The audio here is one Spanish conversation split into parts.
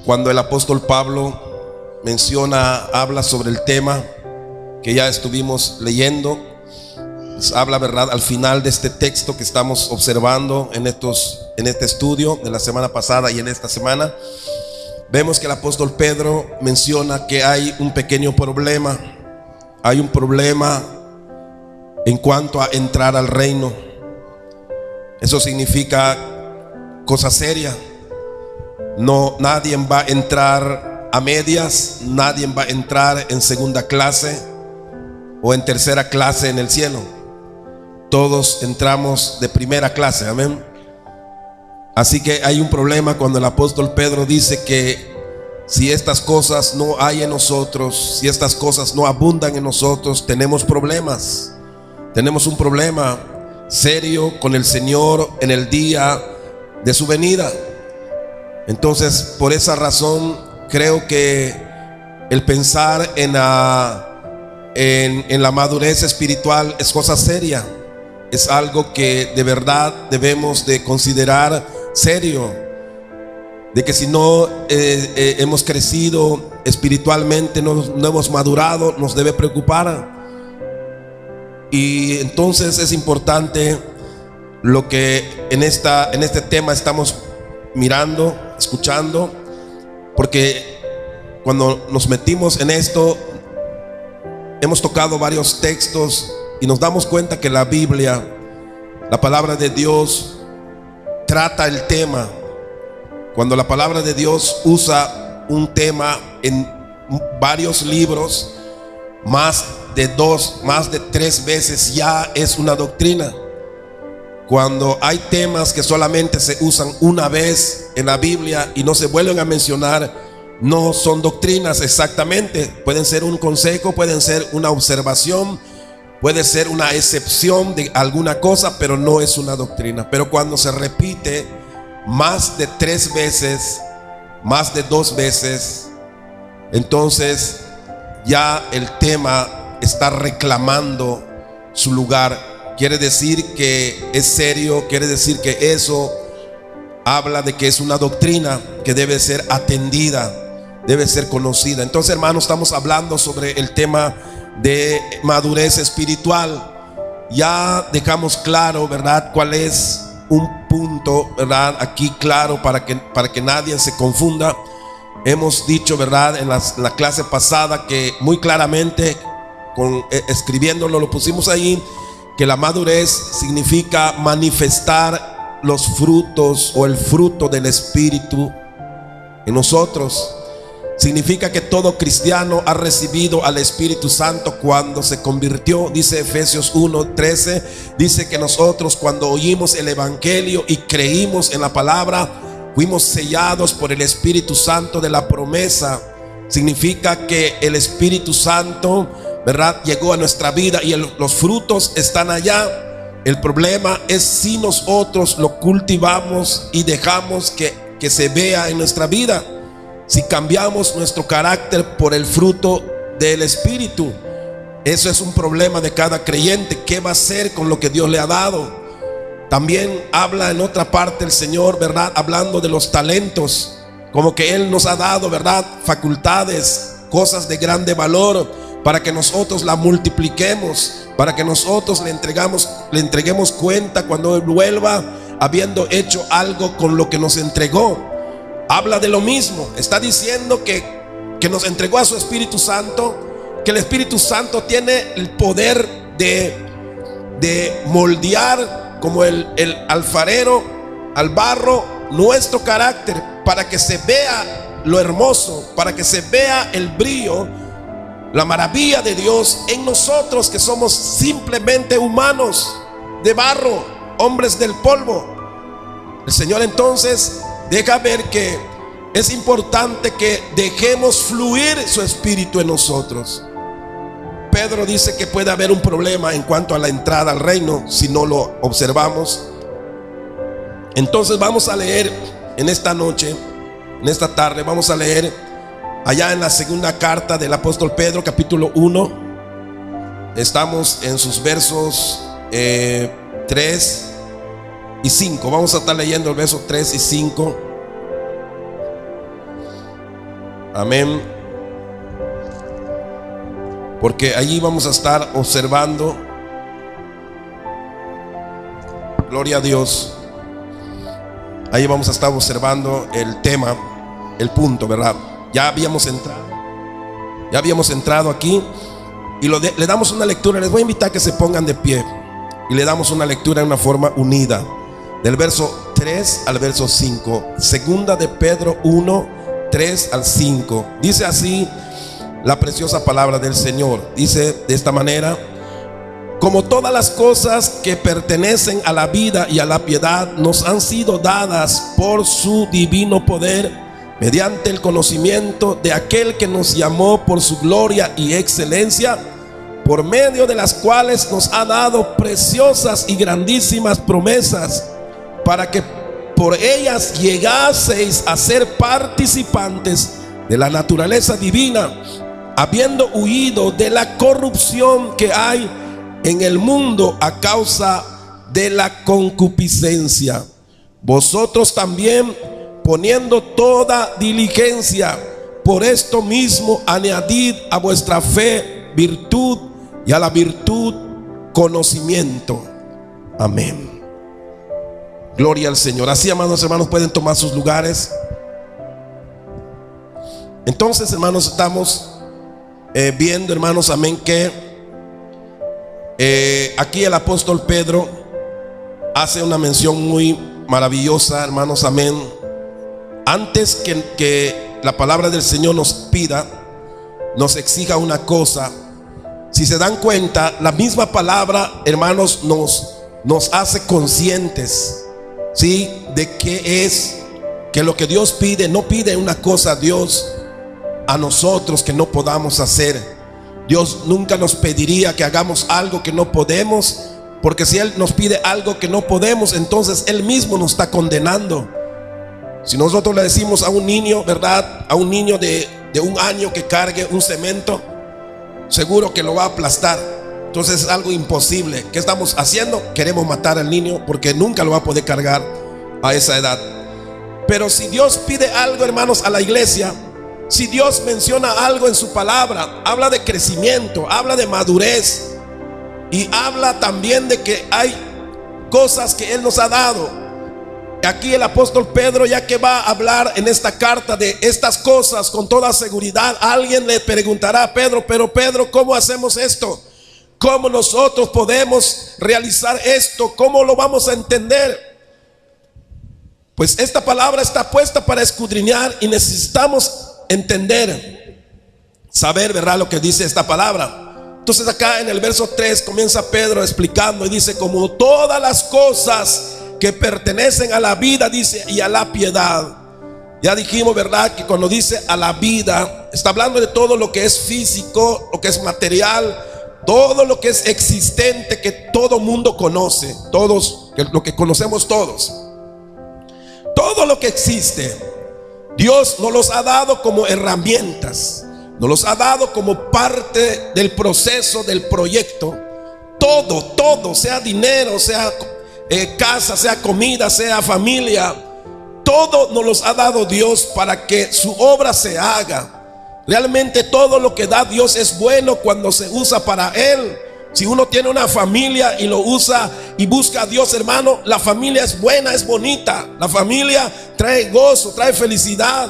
cuando el apóstol Pablo habla sobre el tema que ya estuvimos leyendo. Pues habla, verdad, al final de este texto que estamos observando en este estudio de la semana pasada y en esta semana. Vemos que el apóstol Pedro menciona que hay un pequeño problema. Hay un problema en cuanto a entrar al reino. Eso significa cosa seria. Nadie va a entrar a medias, nadie va a entrar en segunda clase o en tercera clase en el cielo. Todos entramos de primera clase, amén. Así que hay un problema cuando el apóstol Pedro dice que si estas cosas no hay en nosotros, si estas cosas no abundan en nosotros, tenemos problemas. Tenemos un problema serio con el Señor en el día de su venida. Entonces, por esa razón, creo que el pensar en la madurez espiritual es cosa seria. Es algo que de verdad debemos de considerar serio. De que si no hemos crecido espiritualmente, no hemos madurado, nos debe preocupar. Y entonces es importante lo que en este tema estamos mirando, escuchando, porque cuando nos metimos en esto, hemos tocado varios textos y nos damos cuenta que la Biblia, la palabra de Dios, trata el tema. Cuando la palabra de Dios usa un tema en varios libros, más de 3 veces ya es una doctrina. Cuando hay temas que solamente se usan una vez en la Biblia y no se vuelven a mencionar, no son doctrinas exactamente. Pueden ser un consejo, pueden ser una observación, puede ser una excepción de alguna cosa, pero no es una doctrina. Pero cuando se repite más de 3 veces, más de 2 veces, entonces ya el tema está reclamando su lugar. Quiere decir que es serio, quiere decir que eso habla de que es una doctrina que debe ser atendida, debe ser conocida. Entonces, hermanos, estamos hablando sobre el tema de madurez espiritual. Ya dejamos claro, ¿verdad?, cuál es un punto, ¿verdad?, aquí claro para que nadie se confunda. Hemos dicho, ¿verdad?, en la clase pasada que muy claramente, escribiéndolo, lo pusimos ahí, que la madurez significa manifestar los frutos o el fruto del Espíritu en nosotros. Significa que todo cristiano ha recibido al Espíritu Santo cuando se convirtió. Dice Efesios 1:13, dice que nosotros, cuando oímos el Evangelio y creímos en la palabra, fuimos sellados por el Espíritu Santo de la promesa. Significa que el Espíritu Santo, ¿verdad?, llegó a nuestra vida y los frutos están allá. El problema es si nosotros lo cultivamos y dejamos que se vea en nuestra vida. Si cambiamos nuestro carácter por el fruto del Espíritu, eso es un problema de cada creyente. ¿Qué va a hacer con lo que Dios le ha dado? También habla en otra parte el Señor, ¿verdad?, hablando de los talentos, como que Él nos ha dado, ¿verdad?, facultades, cosas de grande valor, para que nosotros la multipliquemos, para que nosotros le entreguemos cuenta cuando Él vuelva, habiendo hecho algo con lo que nos entregó. Habla de lo mismo. Está diciendo que nos entregó a su Espíritu Santo, que el Espíritu Santo tiene el poder de moldear como el alfarero al barro nuestro carácter, para que se vea lo hermoso, para que se vea el brillo, la maravilla de Dios en nosotros, que somos simplemente humanos de barro, hombres del polvo. El Señor entonces deja ver que es importante que dejemos fluir su Espíritu en nosotros. Pedro dice que puede haber un problema en cuanto a la entrada al reino si no lo observamos. Entonces vamos a leer en esta noche, en esta tarde, vamos a leer allá en la segunda carta del apóstol Pedro, capítulo 1. Estamos en sus versos 3 y 5. Vamos a estar leyendo el verso 3 y 5. Amén. Porque allí vamos a estar observando. Gloria a Dios. Ahí vamos a estar observando el tema, el punto, ¿verdad? Ya habíamos entrado aquí y le damos una lectura. Les voy a invitar a que se pongan de pie y le damos una lectura en una forma unida, del verso 3 al verso 5. Segunda de Pedro 1, 3 al 5. Dice así la preciosa palabra del Señor. Dice de esta manera: como todas las cosas que pertenecen a la vida y a la piedad nos han sido dadas por su divino poder, mediante el conocimiento de aquel que nos llamó por su gloria y excelencia, por medio de las cuales nos ha dado preciosas y grandísimas promesas, para que por ellas llegaseis a ser participantes de la naturaleza divina, habiendo huido de la corrupción que hay en el mundo a causa de la concupiscencia. Vosotros también, poniendo toda diligencia, por esto mismo añadid a vuestra fe virtud, y a la virtud conocimiento. Amén. Gloria al Señor. Así, amados hermanos, pueden tomar sus lugares. Entonces, hermanos, estamos viendo, hermanos, amén, que aquí el apóstol Pedro hace una mención muy maravillosa, hermanos, amén. Antes que la palabra del Señor nos pida, nos exija una cosa. Si se dan cuenta, la misma palabra, hermanos, nos hace conscientes, ¿sí?, de qué es, que lo que Dios pide, no pide una cosa a Dios a nosotros que no podamos hacer. Dios nunca nos pediría que hagamos algo que no podemos, porque si Él nos pide algo que no podemos, entonces Él mismo nos está condenando. Si nosotros le decimos a un niño, ¿verdad?, a un niño de 1 año que cargue un cemento, seguro que lo va a aplastar. Entonces es algo imposible. ¿Qué estamos haciendo? Queremos matar al niño porque nunca lo va a poder cargar a esa edad. Pero si Dios pide algo, hermanos, a la iglesia, si Dios menciona algo en su palabra, habla de crecimiento, habla de madurez, y habla también de que hay cosas que Él nos ha dado. Aquí el apóstol Pedro, ya que va a hablar en esta carta de estas cosas con toda seguridad, alguien le preguntará a Pedro: pero Pedro, ¿cómo hacemos esto? ¿Cómo nosotros podemos realizar esto? ¿Cómo lo vamos a entender? Pues esta palabra está puesta para escudriñar y necesitamos entender, saber, ¿verdad?, lo que dice esta palabra. Entonces acá en el verso 3 comienza Pedro explicando y dice: como todas las cosas que pertenecen a la vida, dice, y a la piedad. Ya dijimos, ¿verdad?, que cuando dice a la vida, está hablando de todo lo que es físico, lo que es material, todo lo que es existente, que todo mundo conoce, todos, lo que conocemos todos. Todo lo que existe, Dios nos los ha dado como herramientas, nos los ha dado como parte del proceso, del proyecto. Todo, sea dinero, sea casa, sea comida, sea familia, todo nos los ha dado Dios para que su obra se haga. Realmente todo lo que da Dios es bueno cuando se usa para Él. Si uno tiene una familia y lo usa y busca a Dios, hermano, la familia es buena, es bonita. La familia trae gozo, trae felicidad.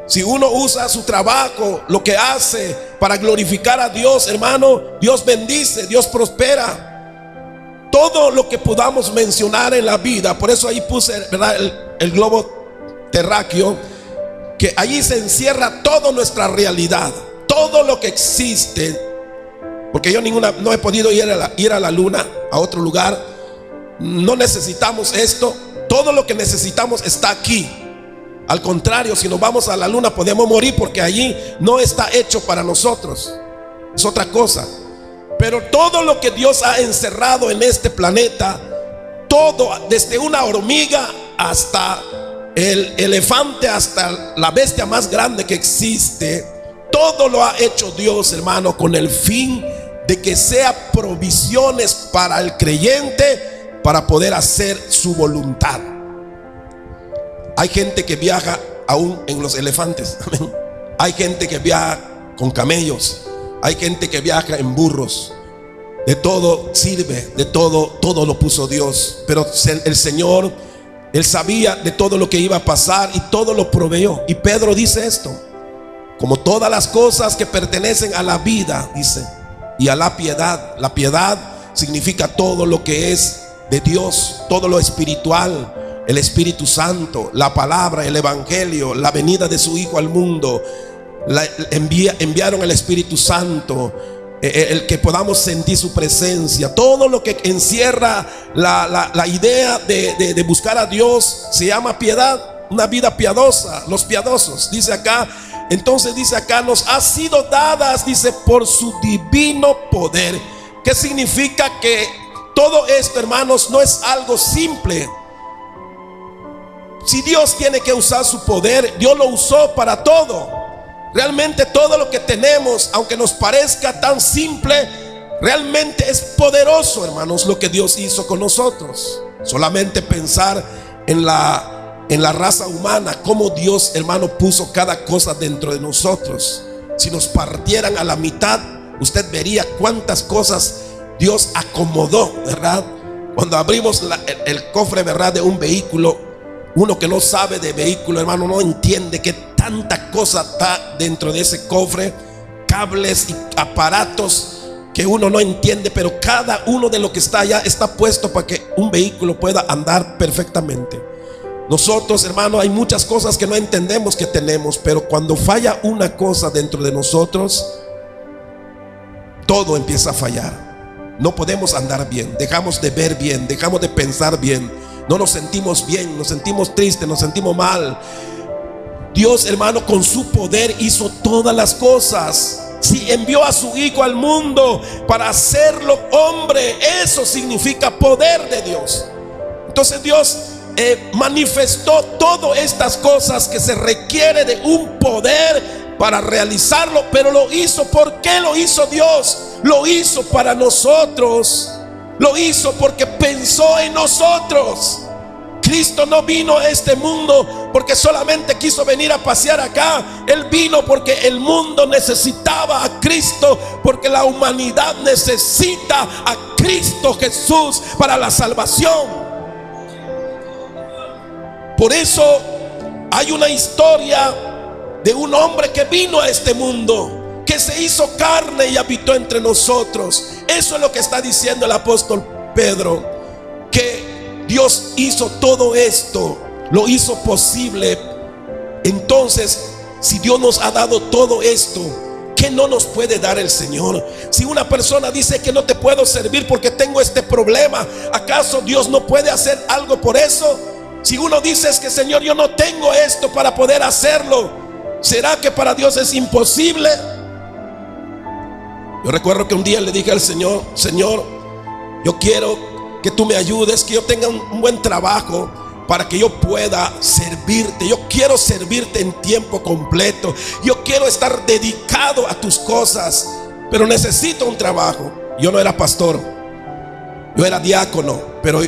Si uno usa su trabajo, lo que hace para glorificar a Dios, hermano, Dios bendice, Dios prospera. Todo lo que podamos mencionar en la vida, por eso ahí puse, ¿verdad?, el globo terráqueo, que allí se encierra toda nuestra realidad, todo lo que existe. Porque yo no he podido ir a la luna, a otro lugar. No necesitamos esto. Todo lo que necesitamos está aquí. Al contrario, si nos vamos a la luna podemos morir, porque allí no está hecho para nosotros, es otra cosa. Pero todo lo que Dios ha encerrado en este planeta, todo, desde una hormiga hasta el elefante, hasta la bestia más grande que existe, todo lo ha hecho Dios, hermano, con el fin de que sea provisiones para el creyente, para poder hacer su voluntad. Hay gente que viaja aún en los elefantes. Hay gente que viaja con camellos, hay gente que viaja en burros. De todo sirve, de todo lo puso Dios. Pero el Señor, Él sabía de todo lo que iba a pasar y todo lo proveyó. Y Pedro dice esto: como todas las cosas que pertenecen a la vida, dice, y a la piedad. La piedad significa todo lo que es de Dios, todo lo espiritual, el Espíritu Santo, la palabra, el Evangelio, la venida de su Hijo al mundo. Enviaron el Espíritu Santo, el que podamos sentir su presencia. Todo lo que encierra la idea de buscar a Dios se llama piedad, una vida piadosa. Los piadosos, dice acá. Entonces dice acá, nos ha sido dadas, dice, por su divino poder. ¿Qué significa? Que todo esto, hermanos, no es algo simple. Si Dios tiene que usar su poder, Dios lo usó para todo. Realmente todo lo que tenemos, aunque nos parezca tan simple, realmente es poderoso, hermanos, lo que Dios hizo con nosotros. Solamente pensar en la raza humana, cómo Dios, hermano, puso cada cosa dentro de nosotros. Si nos partieran a la mitad, usted vería cuántas cosas Dios acomodó, ¿verdad? Cuando abrimos el cofre, ¿verdad?, de un vehículo, uno que no sabe de vehículo, hermano, no entiende que tanta cosa está dentro de ese cofre. Cables y aparatos que uno no entiende, pero cada uno de lo que está allá está puesto para que un vehículo pueda andar perfectamente. Nosotros, hermano, hay muchas cosas que no entendemos que tenemos, pero cuando falla una cosa dentro de nosotros, todo empieza a fallar. No podemos andar bien, dejamos de ver bien, dejamos de pensar bien, no nos sentimos bien, nos sentimos tristes, nos sentimos mal. Dios, hermano, con su poder hizo todas las cosas. Si envió a su Hijo al mundo para hacerlo hombre, eso significa poder de Dios. Entonces Dios manifestó todas estas cosas que se requiere de un poder para realizarlo, pero lo hizo. ¿Por qué lo hizo Dios? Lo hizo para nosotros. Lo hizo porque pensó en nosotros. Cristo no vino a este mundo porque solamente quiso venir a pasear acá. Él vino porque el mundo necesitaba a Cristo, porque la humanidad necesita a Cristo Jesús para la salvación. Por eso hay una historia de un hombre que vino a este mundo, que se hizo carne y habitó entre nosotros. Eso es lo que está diciendo el apóstol Pedro, que Dios hizo todo esto, lo hizo posible. Entonces, si Dios nos ha dado todo esto, ¿qué no nos puede dar el Señor? Si una persona dice que no te puedo servir porque tengo este problema, ¿acaso Dios no puede hacer algo por eso? Si uno dice es que Señor, yo no tengo esto para poder hacerlo, ¿será que para Dios es imposible? Yo recuerdo que un día le dije al Señor: Señor, yo quiero que tú me ayudes, que yo tenga un buen trabajo para que yo pueda servirte. Yo quiero servirte en tiempo completo. Yo quiero estar dedicado a tus cosas, pero necesito un trabajo. Yo no era pastor, yo era diácono, pero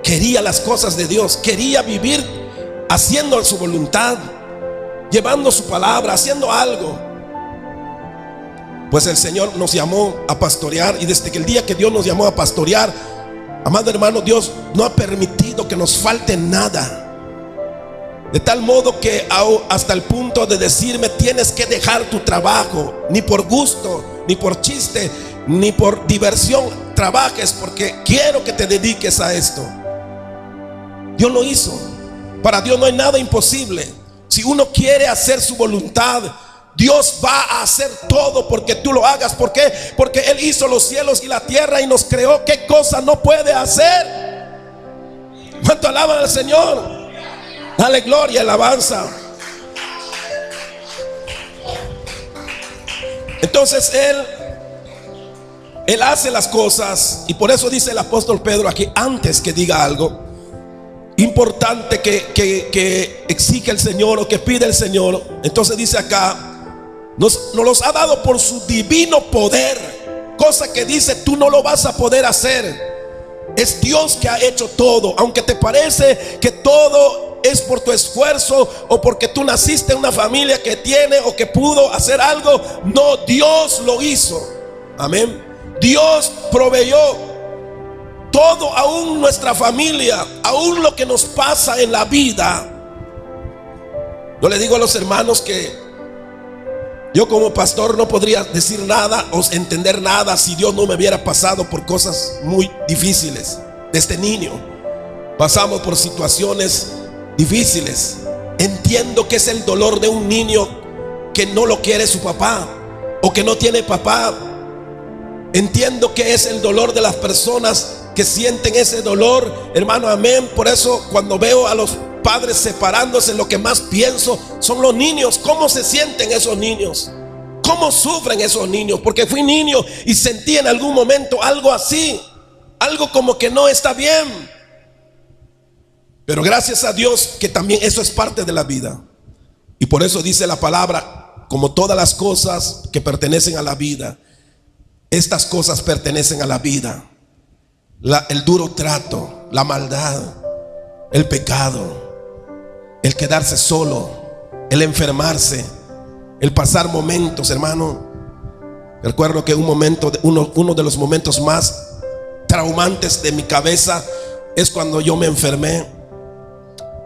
quería las cosas de Dios. Quería vivir haciendo su voluntad, llevando su palabra, haciendo algo. Pues el Señor nos llamó a pastorear, y desde que el día que Dios nos llamó a pastorear, amado hermano, Dios no ha permitido que nos falte nada. De tal modo que hasta el punto de decirme: tienes que dejar tu trabajo, ni por gusto, ni por chiste, ni por diversión trabajes, porque quiero que te dediques a esto. Dios lo hizo. Para Dios no hay nada imposible. Si uno quiere hacer su voluntad, Dios va a hacer todo porque tú lo hagas. ¿Por qué? Porque Él hizo los cielos y la tierra y nos creó. ¿Qué cosa no puede hacer? ¿Cuánto alaban al Señor? Dale gloria, alabanza. Entonces Él hace las cosas, y por eso dice el apóstol Pedro aquí, antes que diga algo importante que exige el Señor o que pide el Señor, entonces dice acá: nos los ha dado por su divino poder. Cosa que dice: tú no lo vas a poder hacer. Es Dios que ha hecho todo. Aunque te parece que todo es por tu esfuerzo o porque tú naciste en una familia que tiene o que pudo hacer algo, no, Dios lo hizo. Amén. Dios proveyó todo, aún nuestra familia, aún lo que nos pasa en la vida. Yo le digo a los hermanos que yo como pastor no podría decir nada o entender nada si Dios no me hubiera pasado por cosas muy difíciles. Desde niño pasamos por situaciones difíciles. Entiendo que es el dolor de un niño que no lo quiere su papá o que no tiene papá. Entiendo que es el dolor de las personas que sienten ese dolor, hermano, amén. Por eso cuando veo a los padres separándose, lo que más pienso son los niños. ¿Cómo se sienten esos niños? ¿Cómo sufren esos niños? Porque fui niño y sentí en algún momento algo así, algo como que no está bien. Pero gracias a Dios que también eso es parte de la vida. Y por eso dice la palabra, como todas las cosas que pertenecen a la vida, estas cosas pertenecen a la vida. El duro trato, la maldad, el pecado, el quedarse solo, el enfermarse, el pasar momentos, hermano. Recuerdo que uno de los momentos más traumantes de mi cabeza es cuando yo me enfermé.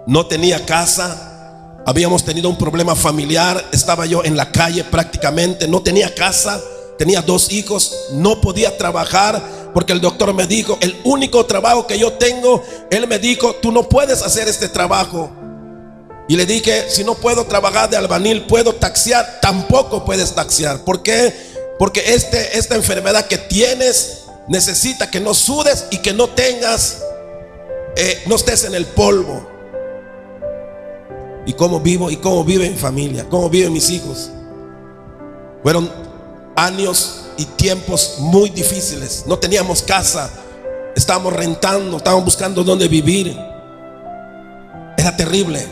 No tenía casa, habíamos tenido un problema familiar, estaba yo en la calle prácticamente, no tenía casa, tenía 2 hijos, no podía trabajar porque el doctor me dijo, el único trabajo que yo tengo, él me dijo, tú no puedes hacer este trabajo. Y le dije, si no puedo trabajar de albañil, ¿puedo taxiar? Tampoco puedes taxiar. ¿Por qué? Porque esta enfermedad que tienes necesita que no sudes y que no tengas, no estés en el polvo. ¿Y cómo vivo? ¿Y cómo vive mi familia? ¿Cómo viven mis hijos? Fueron años y tiempos muy difíciles. No teníamos casa, estábamos rentando, estábamos buscando dónde vivir. Era terrible.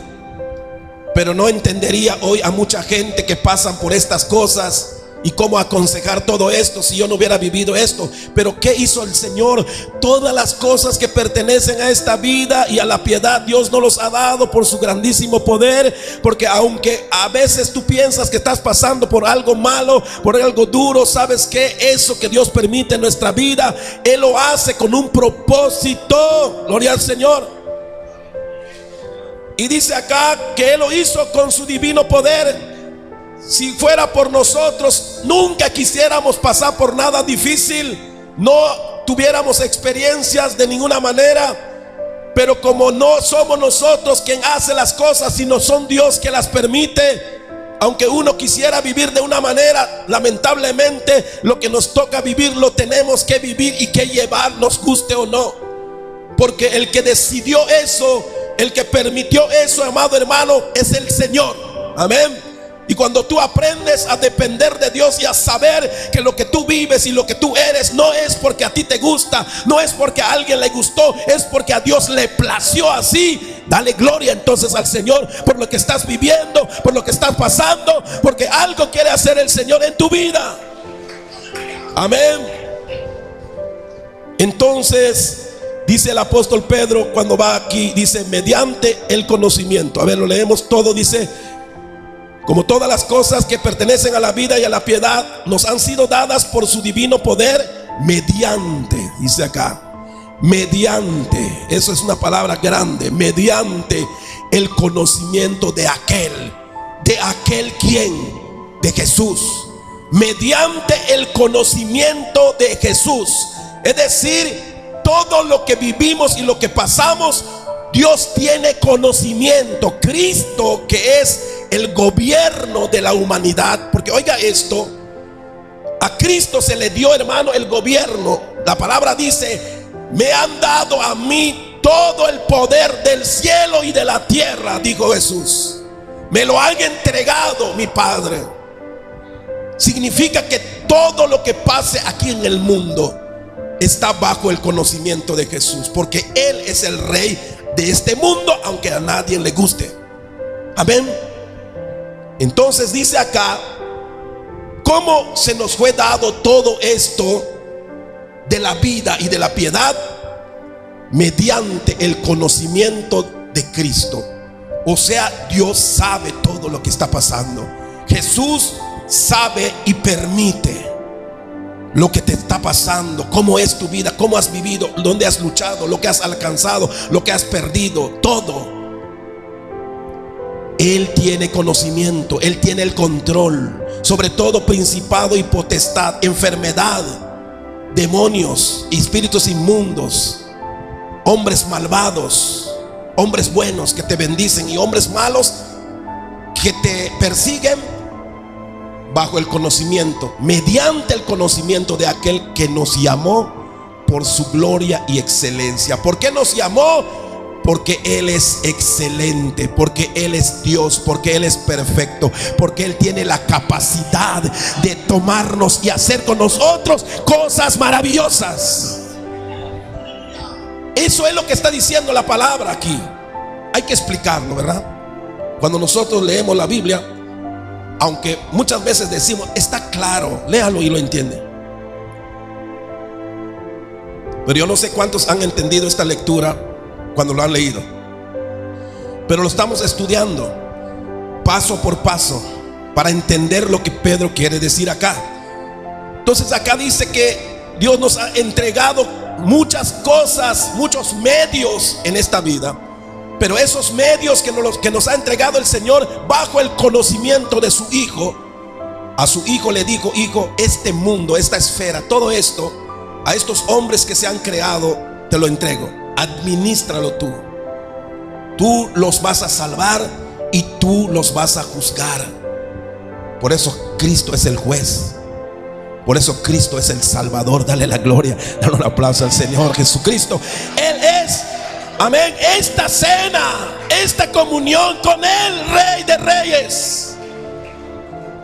Pero no entendería hoy a mucha gente que pasan por estas cosas y cómo aconsejar todo esto si yo no hubiera vivido esto. Pero ¿qué hizo el Señor? Todas las cosas que pertenecen a esta vida y a la piedad, Dios nos los ha dado por su grandísimo poder. Porque aunque a veces tú piensas que estás pasando por algo malo, por algo duro, ¿sabes qué? Eso que Dios permite en nuestra vida, Él lo hace con un propósito. Gloria al Señor. Y dice acá que Él lo hizo con su divino poder. Si fuera por nosotros, nunca quisiéramos pasar por nada difícil, no tuviéramos experiencias de ninguna manera. Pero como no somos nosotros quien hace las cosas, sino son Dios que las permite, aunque uno quisiera vivir de una manera, lamentablemente lo que nos toca vivir lo tenemos que vivir y que llevar, nos guste o no. Porque el que decidió eso, el que permitió eso, amado hermano, es el Señor. Amén. Y cuando tú aprendes a depender de Dios y a saber que lo que tú vives y lo que tú eres no es porque a ti te gusta, no es porque a alguien le gustó, es porque a Dios le plació así. Dale gloria entonces al Señor por lo que estás viviendo, por lo que estás pasando, porque algo quiere hacer el Señor en tu vida. Amén. Entonces dice el apóstol Pedro cuando va aquí, dice mediante el conocimiento. A ver, lo leemos todo, dice: como todas las cosas que pertenecen a la vida y a la piedad nos han sido dadas por su divino poder, mediante, dice acá, mediante, eso es una palabra grande, mediante el conocimiento de aquel quien, de Jesús, mediante el conocimiento de Jesús. Es decir, todo lo que vivimos y lo que pasamos, Dios tiene conocimiento. Cristo, que es el gobierno de la humanidad, porque oiga esto, a Cristo se le dio, hermano, el gobierno. La palabra dice: me han dado a mí todo el poder del cielo y de la tierra, dijo Jesús. Me lo han entregado mi Padre. Significa que todo lo que pase aquí en el mundo está bajo el conocimiento de Jesús, porque Él es el rey de este mundo, aunque a nadie le guste. Amén. Entonces dice acá, ¿cómo se nos fue dado todo esto de la vida y de la piedad? mediante el conocimiento de Cristo. O sea, Dios sabe todo lo que está pasando. Jesús sabe y permite lo que te está pasando, cómo es tu vida, cómo has vivido, dónde has luchado, lo que has alcanzado, lo que has perdido, todo. Él tiene conocimiento, Él tiene el control sobre todo principado y potestad, enfermedad, demonios, espíritus inmundos, hombres malvados, hombres buenos que te bendicen y hombres malos que te persiguen, bajo el conocimiento, mediante el conocimiento de aquel que nos llamó por su gloria y excelencia. ¿Por qué nos llamó? Porque Él es excelente, porque Él es Dios, porque Él es perfecto, porque Él tiene la capacidad de tomarnos y hacer con nosotros cosas maravillosas. Eso es lo que está diciendo la palabra aquí. Hay que explicarlo, ¿verdad? Cuando nosotros leemos la Biblia, aunque muchas veces decimos, está claro, léalo y lo entiende. Pero yo no sé cuántos han entendido esta lectura cuando lo han leído. Pero lo estamos estudiando paso por paso para entender lo que Pedro quiere decir acá. Entonces acá dice que Dios nos ha entregado muchas cosas, muchos medios en esta vida. Pero esos medios que nos ha entregado el Señor bajo el conocimiento de su Hijo, a su Hijo le dijo: hijo, este mundo, esta esfera, todo esto, a estos hombres que se han creado, te lo entrego. Adminístralo tú. Tú los vas a salvar y tú los vas a juzgar. Por eso Cristo es el juez. Por eso Cristo es el Salvador. Dale la gloria, dale un aplauso al Señor Jesucristo. Él es, amén, esta cena, esta comunión con el Rey de Reyes.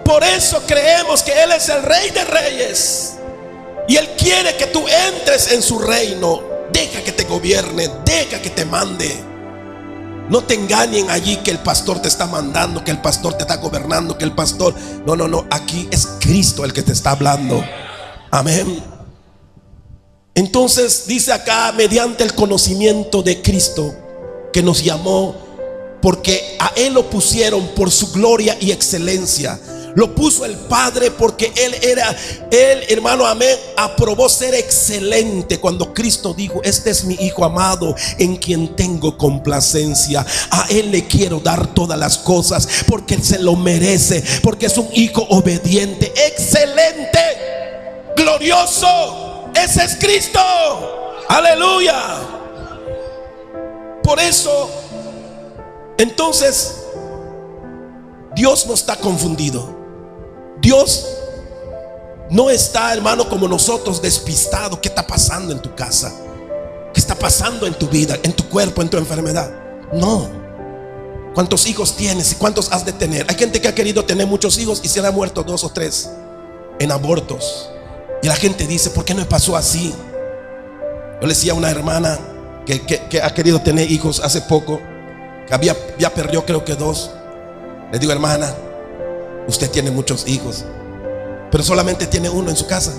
Por eso creemos que Él es el Rey de Reyes. Y Él quiere que tú entres en su reino. Deja que te gobierne, deja que te mande. No te engañen allí que el pastor te está mandando, que el pastor te está gobernando, que el pastor... No, aquí es Cristo el que te está hablando. Amén. Entonces dice acá, mediante el conocimiento de Cristo, que nos llamó, porque a Él lo pusieron por su gloria y excelencia. Lo puso el Padre porque Él, hermano, amén, aprobó ser excelente cuando Cristo dijo: este es mi Hijo amado en quien tengo complacencia. A Él le quiero dar todas las cosas porque Él se lo merece, porque es un Hijo obediente, excelente, glorioso. Ese es Cristo. Aleluya. Por eso, entonces, Dios no está confundido. Dios no está, hermano, como nosotros, despistado. ¿Qué está pasando en tu casa? ¿Qué está pasando en tu vida, en tu cuerpo, en tu enfermedad? No. ¿Cuántos hijos tienes y cuántos has de tener? Hay gente que ha querido tener muchos hijos y se le han muerto 2 o 3 en abortos. Y la gente dice: ¿por qué no me pasó así? Yo le decía a una hermana que ha querido tener hijos hace poco, que ya perdió creo que 2. Le digo: hermana, usted tiene muchos hijos, pero solamente tiene 1 en su casa,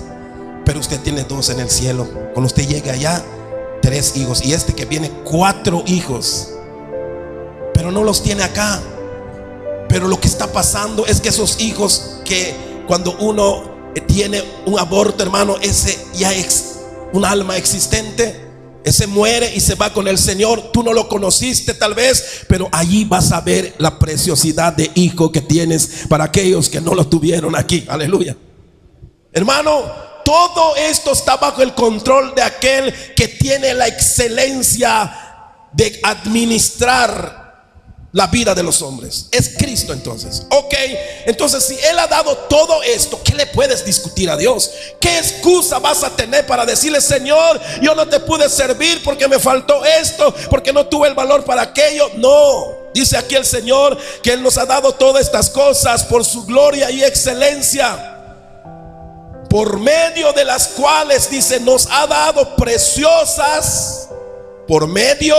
pero usted tiene 2 en el cielo. Cuando usted llegue allá, 3 hijos, y este que viene 4 hijos, pero no los tiene acá. Pero lo que está pasando es que esos hijos, que cuando uno tiene un aborto, hermano, ese ya es un alma existente. Ese muere y se va con el Señor. Tú no lo conociste tal vez, pero allí vas a ver la preciosidad de hijo que tienes para aquellos que no lo tuvieron aquí. Aleluya. Hermano, todo esto está bajo el control de aquel que tiene la excelencia de administrar la vida de los hombres. Es Cristo. Entonces, entonces si Él ha dado todo esto, ¿qué le puedes discutir a Dios? ¿Qué excusa vas a tener para decirle: Señor, yo no te pude servir porque me faltó esto, porque no tuve el valor para aquello? No, dice aquí el Señor que Él nos ha dado todas estas cosas por su gloria y excelencia, por medio de las cuales, dice, nos ha dado preciosas, por medio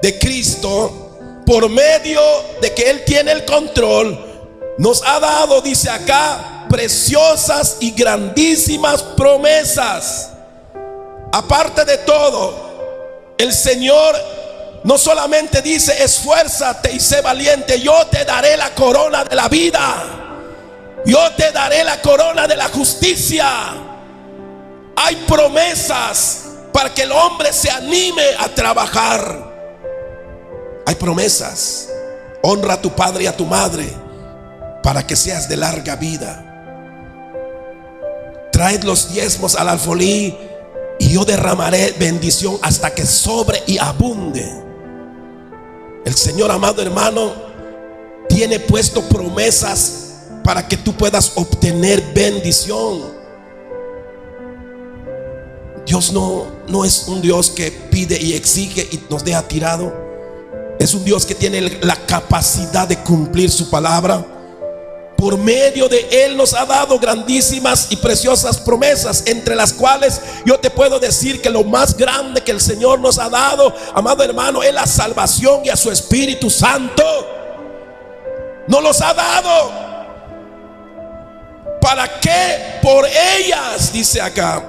de Cristo, por medio de que Él tiene el control, nos ha dado, dice acá, preciosas y grandísimas promesas. Aparte de todo, el Señor no solamente dice esfuérzate y sé valiente, yo te daré la corona de la vida, yo te daré la corona de la justicia. Hay promesas para que el hombre se anime a trabajar. Hay promesas. Honra a tu padre y a tu madre para que seas de larga vida. Traed los diezmos al alfolí y yo derramaré bendición hasta que sobre y abunde. El Señor, amado hermano, tiene puesto promesas para que tú puedas obtener bendición. Dios no es un Dios que pide y exige y nos deja tirado. Es un Dios que tiene la capacidad de cumplir su palabra. Por medio de Él nos ha dado grandísimas y preciosas promesas, entre las cuales yo te puedo decir que lo más grande que el Señor nos ha dado, amado hermano, es la salvación y a su Espíritu Santo. Nos los ha dado para que por ellas, dice acá,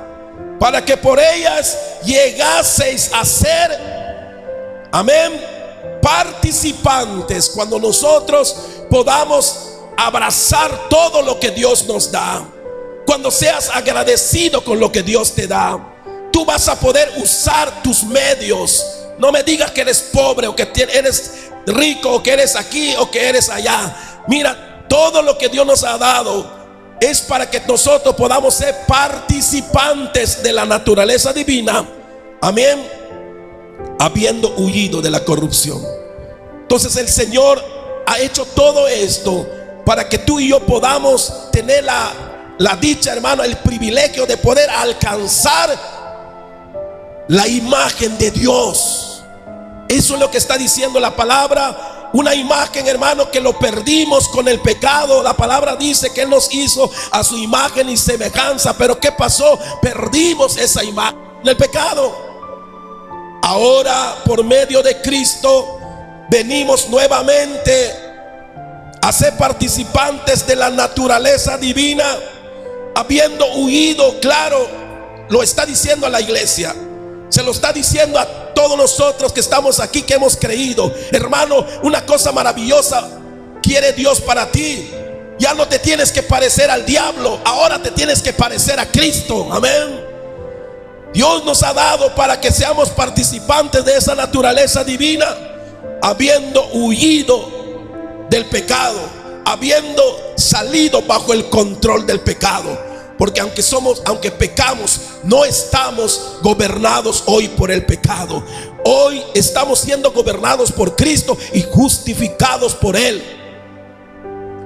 para que por ellas llegaseis a ser, amén, participantes. Cuando nosotros podamos abrazar todo lo que Dios nos da, cuando seas agradecido con lo que Dios te da, tú vas a poder usar tus medios. No me digas que eres pobre o que eres rico o que eres aquí o que eres allá. Mira, todo lo que Dios nos ha dado es para que nosotros podamos ser participantes de la naturaleza divina. Amén. Habiendo huido de la corrupción. Entonces el Señor ha hecho todo esto para que tú y yo podamos tener la dicha, hermano, el privilegio de poder alcanzar la imagen de Dios. Eso es lo que está diciendo la palabra. Una imagen, hermano, que lo perdimos con el pecado. La palabra dice que Él nos hizo a su imagen y semejanza. Pero ¿qué pasó? Perdimos esa imagen en el pecado. Ahora, por medio de Cristo, venimos nuevamente a ser participantes de la naturaleza divina, habiendo huido. Claro, lo está diciendo a la iglesia, se lo está diciendo a todos nosotros que estamos aquí, que hemos creído. Hermano, una cosa maravillosa quiere Dios para ti. Ya no te tienes que parecer al diablo, ahora te tienes que parecer a Cristo. Amén. Dios nos ha dado para que seamos participantes de esa naturaleza divina, habiendo huido del pecado, habiendo salido bajo el control del pecado. Porque aunque pecamos, no estamos gobernados hoy por el pecado. Hoy estamos siendo gobernados por Cristo y justificados por Él.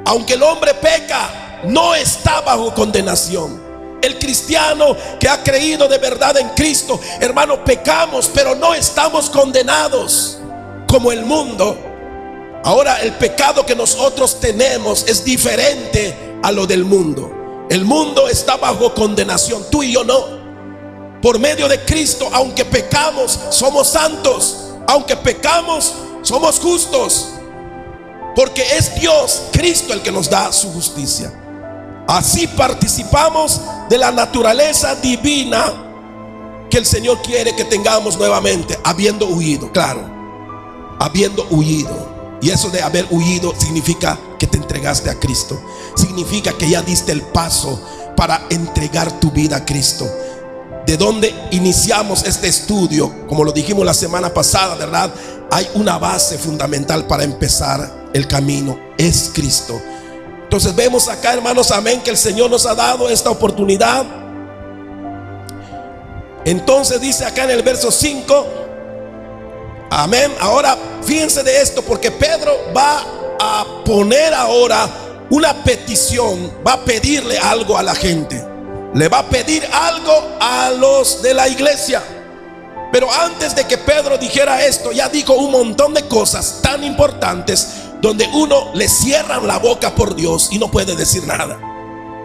Aunque el hombre peca, no está bajo condenación. El cristiano que ha creído de verdad en Cristo, hermano, pecamos, pero no estamos condenados como el mundo. Ahora, el pecado que nosotros tenemos es diferente a lo del mundo. El mundo está bajo condenación, tú y yo no. Por medio de Cristo, aunque pecamos, somos santos. Aunque pecamos, somos justos. Porque es Dios, Cristo, el que nos da su justicia. Así participamos de la naturaleza divina que el Señor quiere que tengamos nuevamente, habiendo huido. Claro, habiendo huido. Y eso de haber huido significa que te entregaste a Cristo. Significa que ya diste el paso para entregar tu vida a Cristo. De donde iniciamos este estudio, como lo dijimos la semana pasada, ¿verdad? Hay una base fundamental para empezar el camino, es Cristo. Entonces vemos acá, hermanos, amén, que el Señor nos ha dado esta oportunidad. Entonces dice acá en el verso 5, amén. Ahora fíjense de esto, porque Pedro va a poner ahora una petición, va a pedirle algo a la gente. Le va a pedir algo a los de la iglesia. Pero antes de que Pedro dijera esto, ya dijo un montón de cosas tan importantes, donde uno le cierran la boca por Dios y no puede decir nada.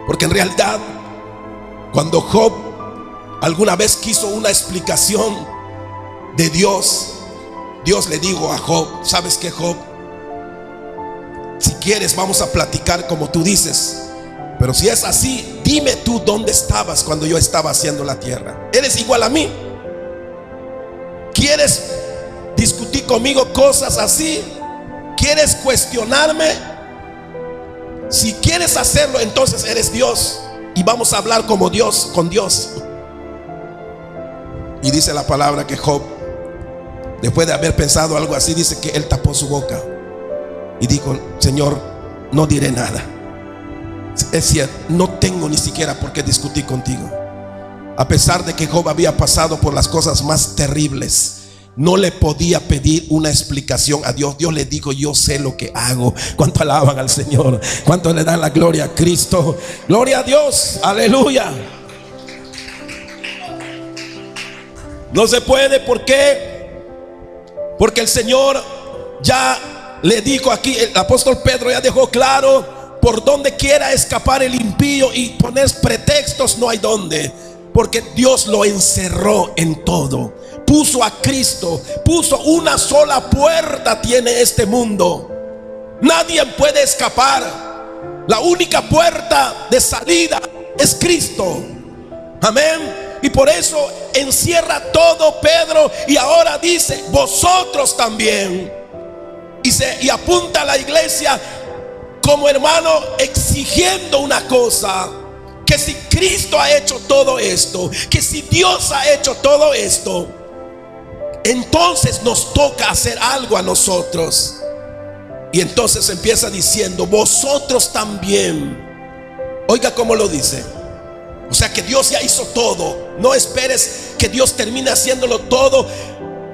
Porque en realidad, cuando Job alguna vez quiso una explicación de Dios, Dios le dijo a Job: ¿sabes qué, Job? Si quieres vamos a platicar como tú dices, pero si es así, dime tú dónde estabas cuando yo estaba haciendo la tierra. Eres igual a mí. ¿Quieres discutir conmigo cosas así? ¿Quieres cuestionarme? Si quieres hacerlo, entonces eres Dios y vamos a hablar como Dios, con Dios. Y dice la palabra que Job, después de haber pensado algo así, dice que él tapó su boca y dijo: Señor, no diré nada. Es cierto, no tengo ni siquiera por qué discutir contigo. A pesar de que Job había pasado por las cosas más terribles, no le podía pedir una explicación a Dios. Dios le dijo: yo sé lo que hago. ¿Cuánto alaban al Señor? ¿Cuánto le dan la gloria a Cristo? Gloria a Dios, aleluya. No se puede, ¿por qué? Porque el Señor ya le dijo aquí, el apóstol Pedro ya dejó claro: por donde quiera escapar el impío y poner pretextos, no hay donde. Porque Dios lo encerró en todo. Puso a Cristo, puso una sola puerta tiene este mundo. Nadie puede escapar. La única puerta de salida es Cristo. Amén. Y por eso encierra todo Pedro. Y ahora dice: vosotros también. Y apunta a la iglesia como hermano, exigiendo una cosa: que si Cristo ha hecho todo esto, que si Dios ha hecho todo esto, entonces nos toca hacer algo a nosotros. Y entonces empieza diciendo: vosotros también. Oiga cómo lo dice. O sea que Dios ya hizo todo. No esperes que Dios termine haciéndolo todo,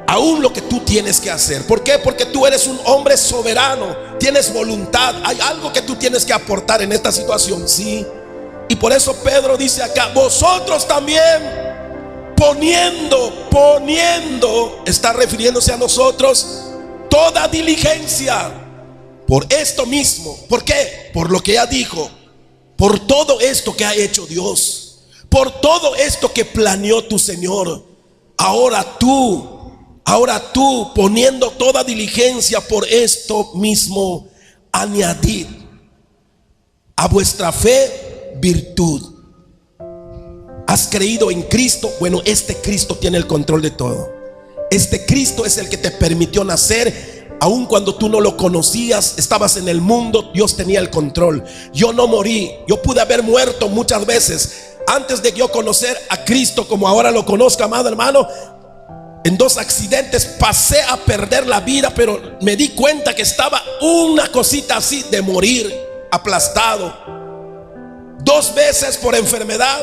aún lo que tú tienes que hacer. ¿Por qué? Porque tú eres un hombre soberano, tienes voluntad. Hay algo que tú tienes que aportar en esta situación, sí. Y por eso Pedro dice acá: vosotros también, poniendo, está refiriéndose a nosotros, toda diligencia por esto mismo. ¿Por qué? Por lo que ya dijo, por todo esto que ha hecho Dios, por todo esto que planeó tu Señor. Ahora tú, poniendo toda diligencia por esto mismo, añadid a vuestra fe virtud. ¿Has creído en Cristo? Bueno, este Cristo tiene el control de todo. Este Cristo es el que te permitió nacer. Aun cuando tú no lo conocías, estabas en el mundo, Dios tenía el control. Yo no morí, yo pude haber muerto muchas veces. Antes de yo conocer a Cristo como ahora lo conozco, amado hermano, en 2 accidentes pasé a perder la vida, pero me di cuenta que estaba una cosita así de morir, aplastado. 2 veces por enfermedad,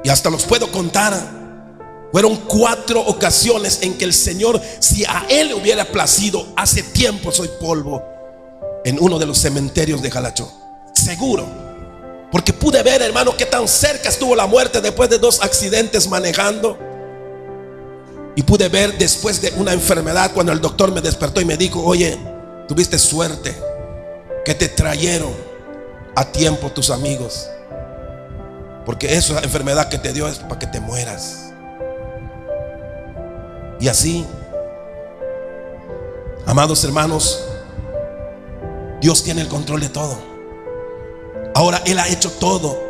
y hasta los puedo contar. Fueron 4 ocasiones en que el Señor, si a Él le hubiera placido, hace tiempo soy polvo en uno de los cementerios de Jalachó. Seguro. Porque pude ver, hermano, qué tan cerca estuvo la muerte después de 2 accidentes manejando. Y pude ver después de una enfermedad, cuando el doctor me despertó y me dijo: oye, tuviste suerte que te trajeron a tiempo tus amigos, porque esa enfermedad que te dio es para que te mueras. Y así, amados hermanos, Dios tiene el control de todo. Ahora Él ha hecho todo.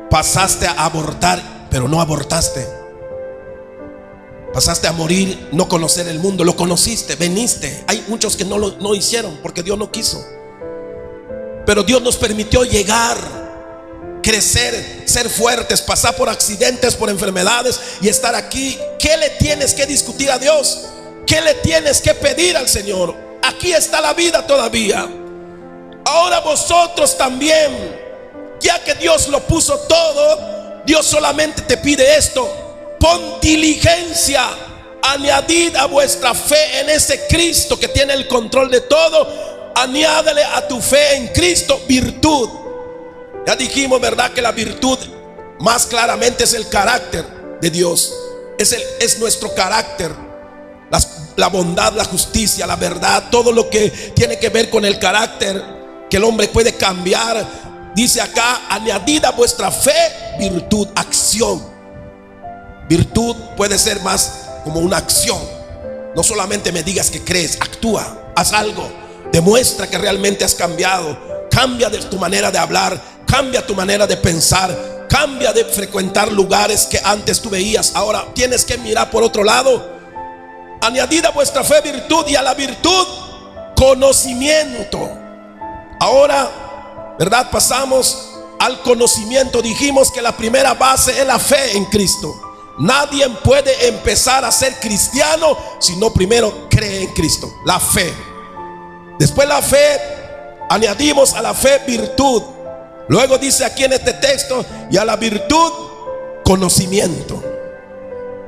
Pasaste a abortar, pero no abortaste. Pasaste a morir, no conocer el mundo. Lo conociste, veniste. Hay muchos que no hicieron porque Dios no quiso. Pero Dios nos permitió llegar, crecer, ser fuertes, pasar por accidentes, por enfermedades y estar aquí. ¿Qué le tienes que discutir a Dios? ¿Qué le tienes que pedir al Señor? Aquí está la vida todavía. Ahora vosotros también, ya que Dios lo puso todo, Dios solamente te pide esto: pon diligencia, añadid a vuestra fe en ese Cristo que tiene el control de todo. Añádele a tu fe en Cristo virtud. Ya dijimos, ¿verdad?, que la virtud más claramente es el carácter de Dios. Es nuestro carácter. La bondad, la justicia, la verdad, todo lo que tiene que ver con el carácter que el hombre puede cambiar. Dice acá: añadid a vuestra fe virtud, acción. Virtud puede ser más como una acción. No solamente me digas que crees, actúa, haz algo, demuestra que realmente has cambiado. Cambia de tu manera de hablar, cambia tu manera de pensar, Cambia de frecuentar lugares que antes tú veías. Ahora tienes que mirar por otro lado. Añadid a vuestra fe virtud, y a la virtud conocimiento. Ahora, ¿verdad? Pasamos al conocimiento. Dijimos que la primera base es la fe en Cristo. Nadie puede empezar a ser cristiano si no primero cree en Cristo. La fe. Después la fe, añadimos a la fe virtud. Luego dice aquí en este texto, y a la virtud conocimiento.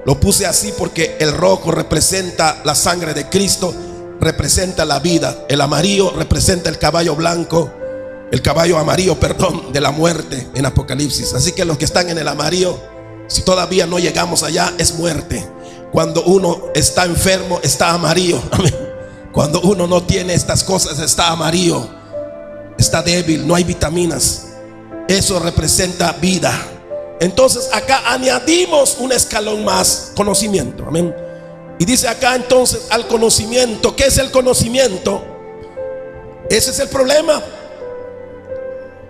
Lo puse así porque el rojo representa la sangre de Cristo, representa la vida. El amarillo representa el caballo blanco, el caballo amarillo, perdón, de la muerte en Apocalipsis. Así que los que están en el amarillo, si todavía no llegamos allá, es muerte. Cuando uno está enfermo, está amarillo. Cuando uno no tiene estas cosas, está amarillo, está débil, no hay vitaminas. Eso representa vida. Entonces acá añadimos un escalón más, conocimiento. Amén. Y dice acá entonces al conocimiento. ¿Qué es el conocimiento? Ese es el problema.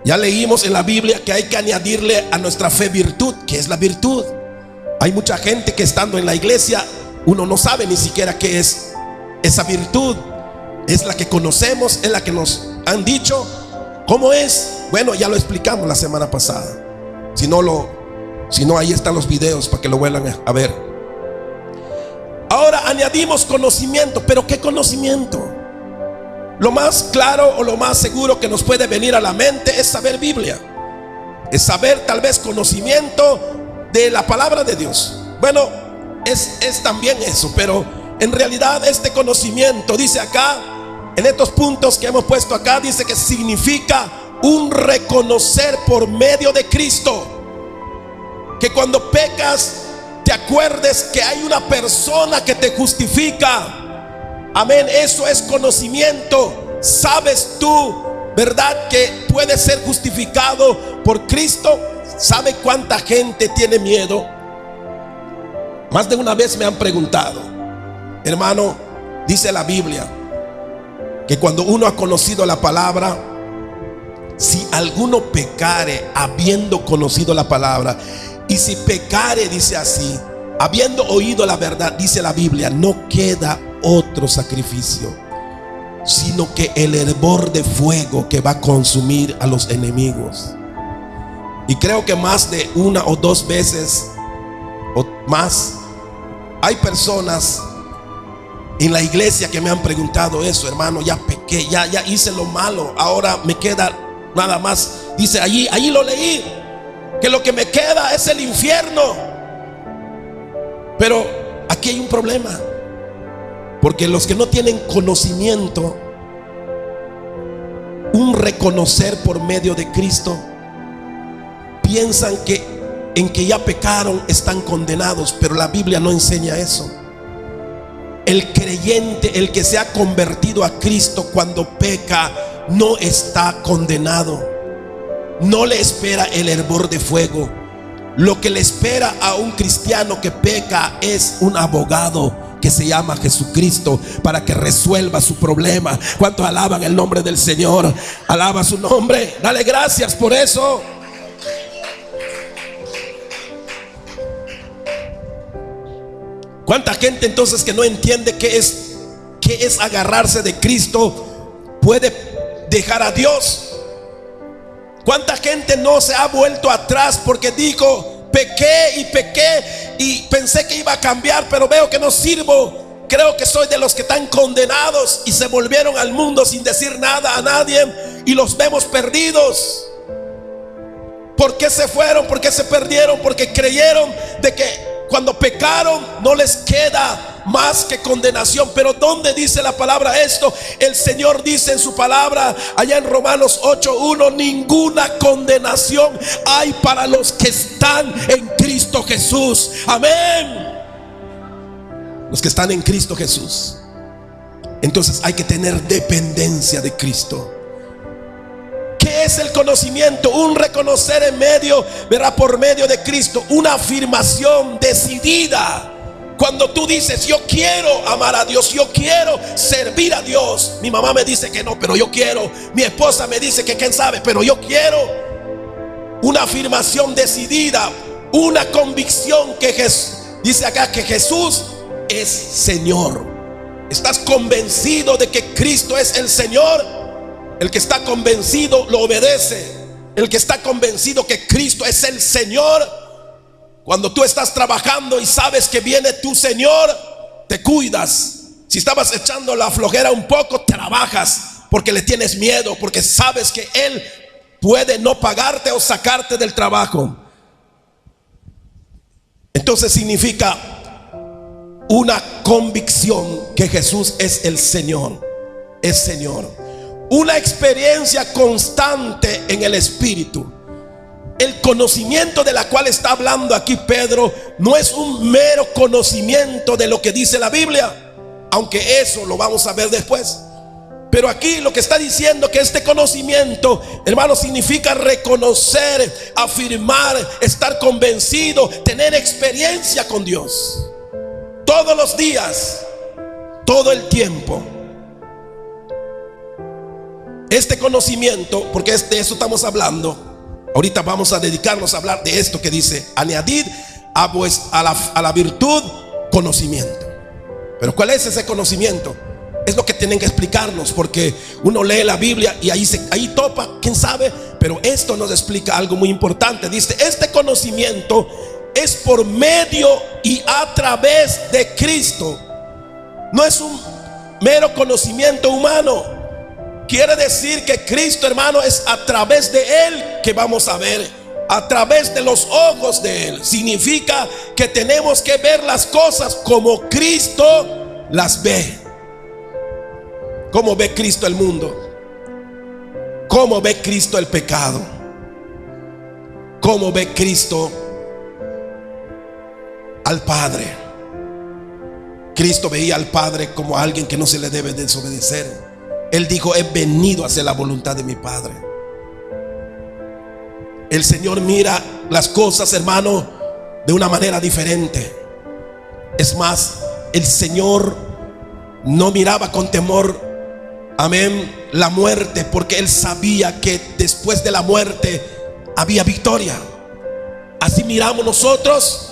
Ya leímos en la Biblia que hay que añadirle a nuestra fe virtud. ¿Qué es la virtud? Hay mucha gente que estando en la iglesia, uno no sabe ni siquiera qué es esa virtud. Es la que conocemos, es la que nos han dicho. ¿Cómo es? Bueno, ya lo explicamos la semana pasada. Si no, ahí están los videos para que lo vuelvan a ver. Ahora añadimos conocimiento. ¿Pero qué conocimiento? Lo más claro o lo más seguro que nos puede venir a la mente es saber Biblia. Es saber tal vez conocimiento de la palabra de Dios. Bueno, es también eso. Pero en realidad este conocimiento, dice acá, en estos puntos que hemos puesto acá, dice que significa un reconocer por medio de Cristo. Que cuando pecas te acuerdes que hay una persona que te justifica. Amén, eso es conocimiento. Sabes tú, ¿verdad?, que puedes ser justificado por Cristo. ¿Sabe cuánta gente tiene miedo? Más de una vez me han preguntado, hermano, dice la Biblia que cuando uno ha conocido la palabra, si alguno pecare habiendo conocido la palabra, y si pecare, dice así, habiendo oído la verdad, dice la Biblia, no queda otro sacrificio, sino que el hervor de fuego que va a consumir a los enemigos. Y creo que más de una o dos veces o más hay personas en la iglesia que me han preguntado eso, hermano, ya pequé, ya hice lo malo, ahora me queda nada más. Dice allí lo leí, que lo que me queda es el infierno. Pero aquí hay un problema, porque los que no tienen conocimiento, un reconocer por medio de Cristo, piensan que en que ya pecaron están condenados, pero la Biblia no enseña eso. El creyente, el que se ha convertido a Cristo, cuando peca no está condenado. No le espera el hervor de fuego. Lo que le espera a un cristiano que peca es un abogado que se llama Jesucristo, para que resuelva su problema. ¿Cuántos alaban el nombre del Señor? Alaba su nombre, dale gracias por eso. ¿Cuánta gente entonces que no entiende qué es agarrarse de Cristo puede dejar a Dios? ¿Cuánta gente no se ha vuelto atrás porque dijo, pequé y pensé que iba a cambiar, pero veo que no sirvo? Creo que soy de los que están condenados, y se volvieron al mundo sin decir nada a nadie, y los vemos perdidos. ¿Por qué se fueron? ¿Por qué se perdieron? Porque creyeron de que cuando pecaron no les queda más que condenación. Pero ¿dónde dice la palabra esto? El Señor dice en su palabra allá en Romanos 8:1, ninguna condenación hay para los que están en Cristo Jesús. Amén. Los que están en Cristo Jesús. Entonces hay que tener dependencia de Cristo. ¿Qué es el conocimiento? Un reconocer en medio, verá, por medio de Cristo, una afirmación decidida. Cuando tú dices, yo quiero amar a Dios, yo quiero servir a Dios. Mi mamá me dice que no, pero yo quiero. Mi esposa me dice que quién sabe, pero yo quiero. una afirmación decidida, una convicción que dice acá que Jesús es Señor. ¿Estás convencido de que Cristo es el Señor? El que está convencido lo obedece. El que está convencido que Cristo es el Señor, cuando tú estás trabajando y sabes que viene tu Señor, te cuidas. Si estabas echando la flojera un poco, trabajas porque le tienes miedo, porque sabes que Él puede no pagarte o sacarte del trabajo. Entonces significa una convicción que Jesús es el Señor, es Señor. Una experiencia constante en el Espíritu. El conocimiento de la cual está hablando aquí Pedro no es un mero conocimiento de lo que dice la Biblia, aunque eso lo vamos a ver después. Pero aquí lo que está diciendo que este conocimiento, hermano, significa reconocer, afirmar, estar convencido, tener experiencia con Dios todos los días, todo el tiempo. Este conocimiento, porque de eso estamos hablando, ahorita vamos a dedicarnos a hablar de esto que dice: añadid a la virtud conocimiento. Pero ¿cuál es ese conocimiento? Es lo que tienen que explicarnos, porque uno lee la Biblia y ahí topa, quién sabe, pero esto nos explica algo muy importante. Dice: este conocimiento es por medio y a través de Cristo. No es un mero conocimiento humano. Quiere decir que Cristo, hermano, es a través de Él que vamos a ver, a través de los ojos de Él. Significa que tenemos que ver las cosas como Cristo las ve. ¿Cómo ve Cristo el mundo? ¿Cómo ve Cristo el pecado? ¿Cómo ve Cristo al Padre? Cristo veía al Padre como a alguien que no se le debe desobedecer. Él dijo: he venido a hacer la voluntad de mi Padre. El Señor mira las cosas, hermano, de una manera diferente. Es más, el Señor no miraba con temor, amén, la muerte, porque Él sabía que después de la muerte había victoria. Así miramos nosotros,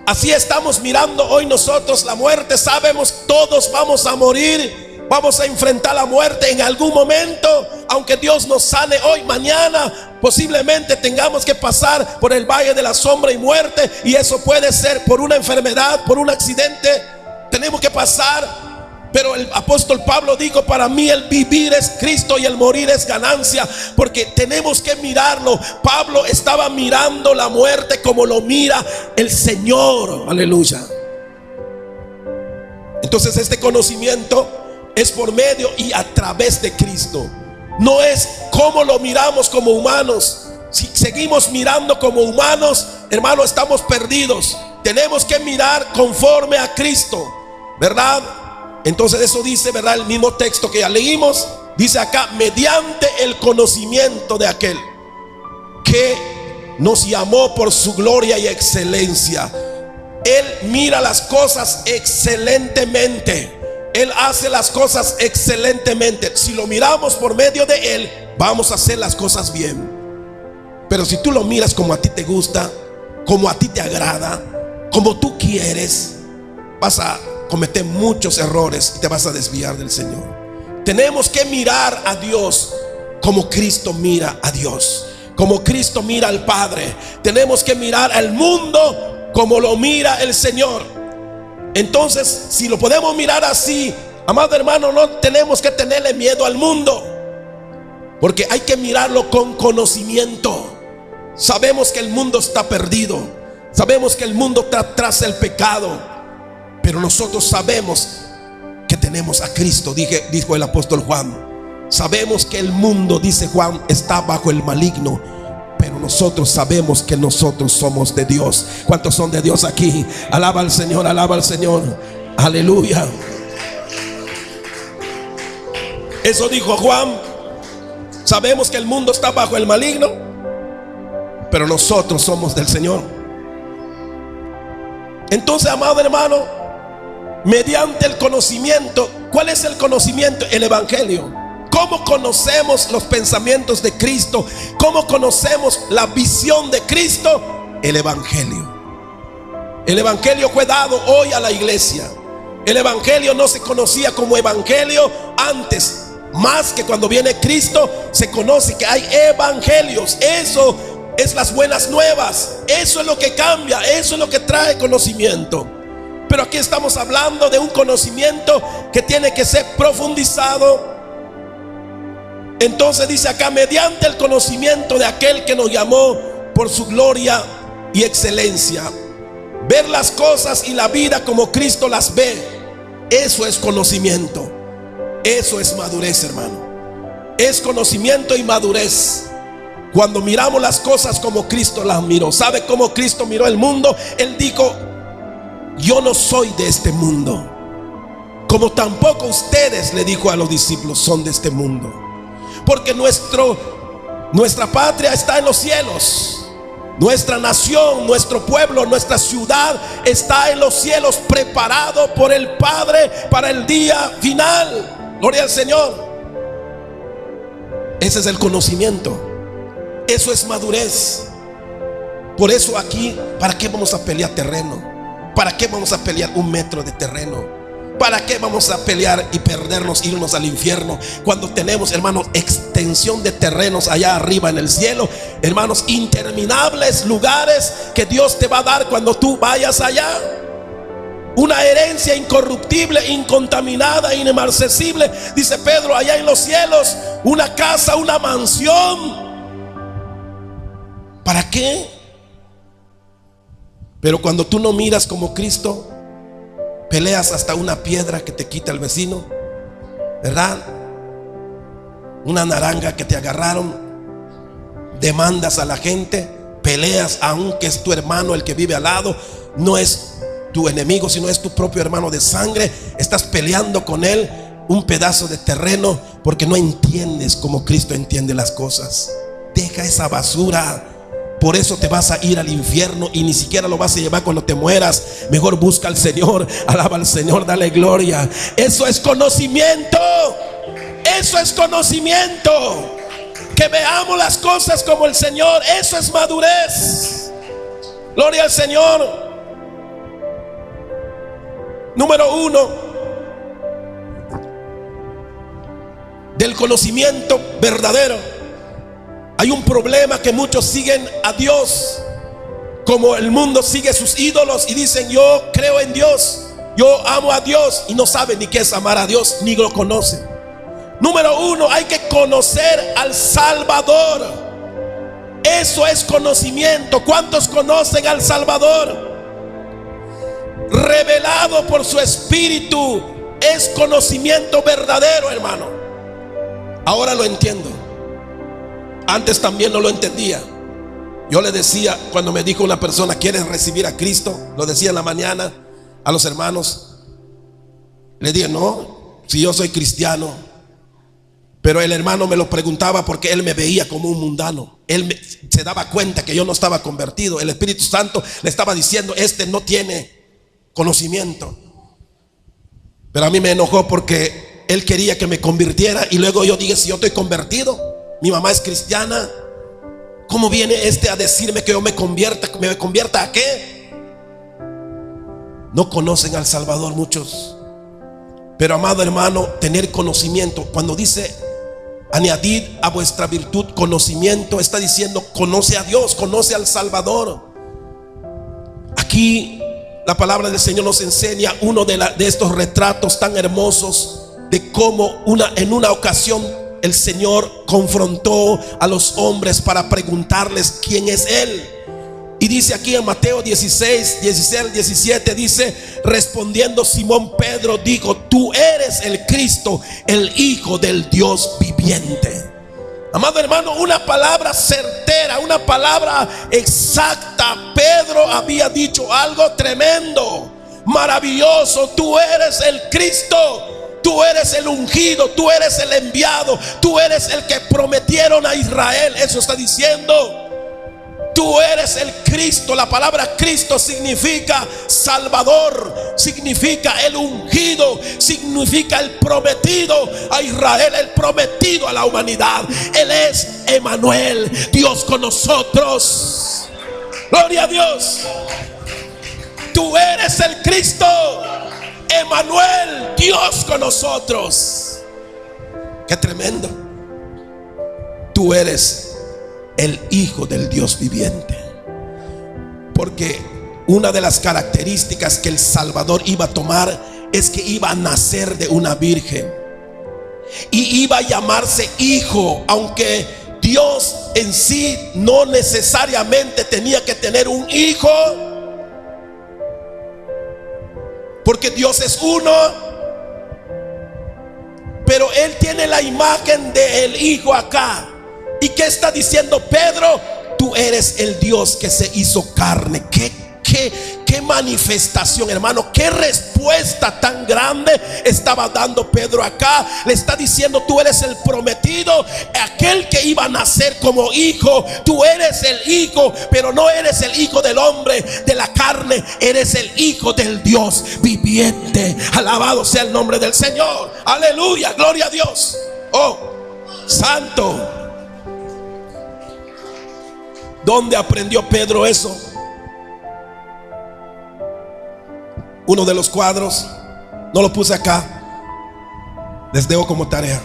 así estamos mirando hoy nosotros la muerte. Sabemos, todos vamos a morir. Vamos a enfrentar la muerte en algún momento. Aunque Dios nos sane hoy, mañana posiblemente tengamos que pasar por el valle de la sombra y muerte. Y eso puede ser por una enfermedad, por un accidente. Tenemos que pasar. Pero el apóstol Pablo dijo: para mí el vivir es Cristo y el morir es ganancia. Porque tenemos que mirarlo. Pablo estaba mirando la muerte como lo mira el Señor. Aleluya. Entonces este conocimiento es por medio y a través de Cristo. No es como lo miramos como humanos. Si seguimos mirando como humanos, hermano, estamos perdidos. Tenemos que mirar conforme a Cristo, ¿verdad? Entonces eso dice, ¿verdad? El mismo texto que ya leímos. Dice acá: mediante el conocimiento de aquel que nos llamó por su gloria y excelencia. Él mira las cosas excelentemente. Él hace las cosas excelentemente. Si lo miramos por medio de Él, vamos a hacer las cosas bien. Pero si tú lo miras como a ti te gusta, como a ti te agrada, como tú quieres, vas a cometer muchos errores y te vas a desviar del Señor. Tenemos que mirar a Dios como Cristo mira a Dios, como Cristo mira al Padre. Tenemos que mirar al mundo como lo mira el Señor. Entonces, si lo podemos mirar así, amado hermano, no tenemos que tenerle miedo al mundo, porque hay que mirarlo con conocimiento. Sabemos que el mundo está perdido, sabemos que el mundo está tras el pecado, pero nosotros sabemos que tenemos a Cristo. Dijo el apóstol Juan: sabemos que el mundo, dice Juan, está bajo el maligno, pero nosotros sabemos que nosotros somos de Dios. ¿Cuántos son de Dios aquí? Alaba al Señor, alaba al Señor. Aleluya. Eso dijo Juan. Sabemos que el mundo está bajo el maligno, pero nosotros somos del Señor. Entonces, amado hermano, mediante el conocimiento. ¿Cuál es el conocimiento? El Evangelio. ¿Cómo conocemos los pensamientos de Cristo? ¿Cómo conocemos la visión de Cristo? El Evangelio. El Evangelio fue dado hoy a la iglesia. El Evangelio no se conocía como Evangelio antes. Más que cuando viene Cristo se conoce que hay evangelios. Eso es las buenas nuevas. Eso es lo que cambia. Eso es lo que trae conocimiento. Pero aquí estamos hablando de un conocimiento que tiene que ser profundizado. Entonces dice acá: mediante el conocimiento de aquel que nos llamó por su gloria y excelencia. Ver las cosas y la vida como Cristo las ve. Eso es conocimiento. Eso es madurez, hermano. Es conocimiento y madurez. Cuando miramos las cosas como Cristo las miró. ¿Sabe cómo Cristo miró el mundo? Él dijo: yo no soy de este mundo, como tampoco ustedes, le dijo a los discípulos, son de este mundo. Porque nuestra patria está en los cielos. Nuestra nación, nuestro pueblo, nuestra ciudad está en los cielos, preparado por el Padre para el día final. Gloria al Señor. Ese es el conocimiento. Eso es madurez. Por eso aquí, ¿para qué vamos a pelear terreno? ¿Para qué vamos a pelear 1 metro de terreno? ¿Para qué vamos a pelear y perdernos, irnos al infierno, cuando tenemos, hermanos, extensión de terrenos allá arriba en el cielo? Hermanos, interminables lugares que Dios te va a dar cuando tú vayas allá. Una herencia incorruptible, incontaminada, inmarcesible. Dice Pedro, allá en los cielos, una casa, una mansión. ¿Para qué? Pero cuando tú no miras como Cristo, peleas hasta una piedra que te quita el vecino, ¿verdad? Una naranja que te agarraron, demandas a la gente, peleas aunque es tu hermano el que vive al lado, no es tu enemigo, sino es tu propio hermano de sangre. Estás peleando con él un pedazo de terreno porque no entiendes como Cristo entiende las cosas. Deja esa basura. Por eso te vas a ir al infierno y ni siquiera lo vas a llevar cuando te mueras. Mejor busca al Señor, alaba al Señor, dale gloria. Eso es conocimiento. Eso es conocimiento. Que veamos las cosas como el Señor. Eso es madurez. Gloria al Señor. Número 1 del conocimiento verdadero. Hay un problema, que muchos siguen a Dios como el mundo sigue sus ídolos y dicen: yo creo en Dios, yo amo a Dios, y no saben ni qué es amar a Dios, ni lo conocen. Número 1, hay que conocer al Salvador. Eso es conocimiento. ¿Cuántos conocen al Salvador? Revelado por su Espíritu. Es conocimiento verdadero, hermano. Ahora lo entiendo. Antes también no lo entendía. Yo le decía, cuando me dijo una persona: ¿quieres recibir a Cristo? Lo decía en la mañana a los hermanos. Le dije: no, si yo soy cristiano. Pero el hermano me lo preguntaba porque él me veía como un mundano. Él se daba cuenta que yo no estaba convertido. El Espíritu Santo le estaba diciendo: este no tiene conocimiento. Pero a mí me enojó porque él quería que me convirtiera. Y luego yo dije: si yo estoy convertido, mi mamá es cristiana, ¿cómo viene a decirme que yo me convierta? ¿Me convierta a qué? No conocen al Salvador muchos. Pero, amado hermano, tener conocimiento, cuando dice añadid a vuestra virtud conocimiento, está diciendo: conoce a Dios, conoce al Salvador. Aquí la palabra del Señor nos enseña uno de estos retratos tan hermosos de cómo en una ocasión el Señor confrontó a los hombres para preguntarles quién es Él. Y dice aquí en Mateo 16, 17, dice: respondiendo Simón Pedro dijo: tú eres el Cristo, el Hijo del Dios viviente. Amado hermano, una palabra certera, una palabra exacta. Pedro había dicho algo tremendo, maravilloso: tú eres el Cristo. Tú eres el ungido, tú eres el enviado, tú eres el que prometieron a Israel. Eso está diciendo. Tú eres el Cristo. La palabra Cristo significa Salvador, significa el ungido, significa el prometido a Israel, el prometido a la humanidad. Él es Emmanuel, Dios con nosotros. Gloria a Dios. Tú eres el Cristo, Emmanuel, Dios con nosotros. Qué tremendo. Tú eres el Hijo del Dios viviente. Porque una de las características que el Salvador iba a tomar es que iba a nacer de una virgen y iba a llamarse Hijo, aunque Dios en sí no necesariamente tenía que tener un hijo, porque Dios es uno, pero Él tiene la imagen del Hijo acá. ¿Y qué está diciendo Pedro? Tú eres el Dios que se hizo carne. ¿Qué manifestación, hermano? ¿Qué respuesta tan grande estaba dando Pedro acá? Le está diciendo: tú eres el prometido, aquel que iba a nacer como hijo. Tú eres el hijo, pero no eres el hijo del hombre, de la carne. Eres el hijo del Dios viviente. Alabado sea el nombre del Señor. Aleluya, gloria a Dios. Oh, santo. ¿Dónde aprendió Pedro eso? Uno de los cuadros, no lo puse acá, les dejo como tarea.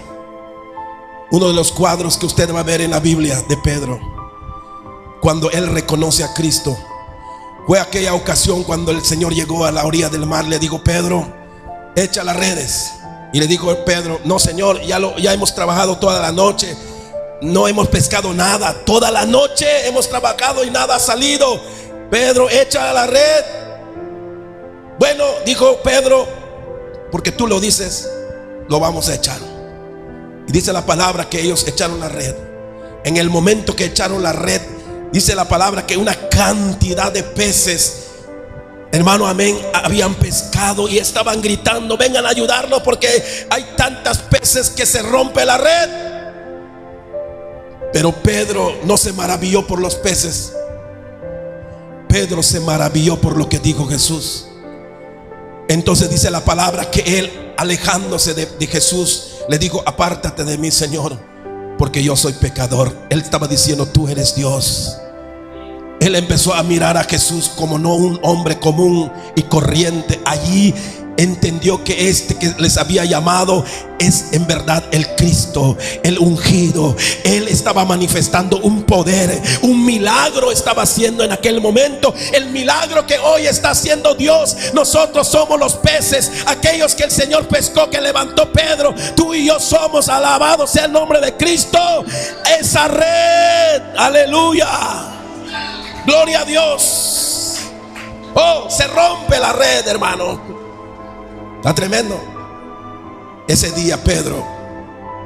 Uno de los cuadros que usted va a ver en la Biblia de Pedro, cuando él reconoce a Cristo, fue aquella ocasión cuando el Señor llegó a la orilla del mar. Le dijo: Pedro, echa las redes. Y le dijo Pedro: no, Señor, ya hemos trabajado toda la noche, no hemos pescado nada. Toda la noche hemos trabajado y nada ha salido. Pedro, echa la red. Bueno, dijo Pedro, porque tú lo dices, lo vamos a echar. Y dice la palabra que ellos echaron la red. En el momento que echaron la red, dice la palabra que una cantidad de peces, hermano, amén, habían pescado y estaban gritando: vengan a ayudarnos porque hay tantas peces que se rompe la red. Pero Pedro no se maravilló por los peces. Pedro se maravilló por lo que dijo Jesús. Entonces dice la palabra que él, alejándose de Jesús, le dijo: apártate de mí, Señor, porque yo soy pecador. Él estaba diciendo: tú eres Dios. Él empezó a mirar a Jesús como no un hombre común y corriente. Allí entendió que este que les había llamado es en verdad el Cristo, el ungido. Él estaba manifestando un poder, un milagro estaba haciendo en aquel momento. El milagro que hoy está haciendo Dios. Nosotros somos los peces, aquellos que el Señor pescó, que levantó Pedro. Tú y yo somos, alabado sea el nombre de Cristo, esa red. Aleluya, gloria a Dios. Oh, se rompe la red, hermano. Está tremendo. Ese día Pedro,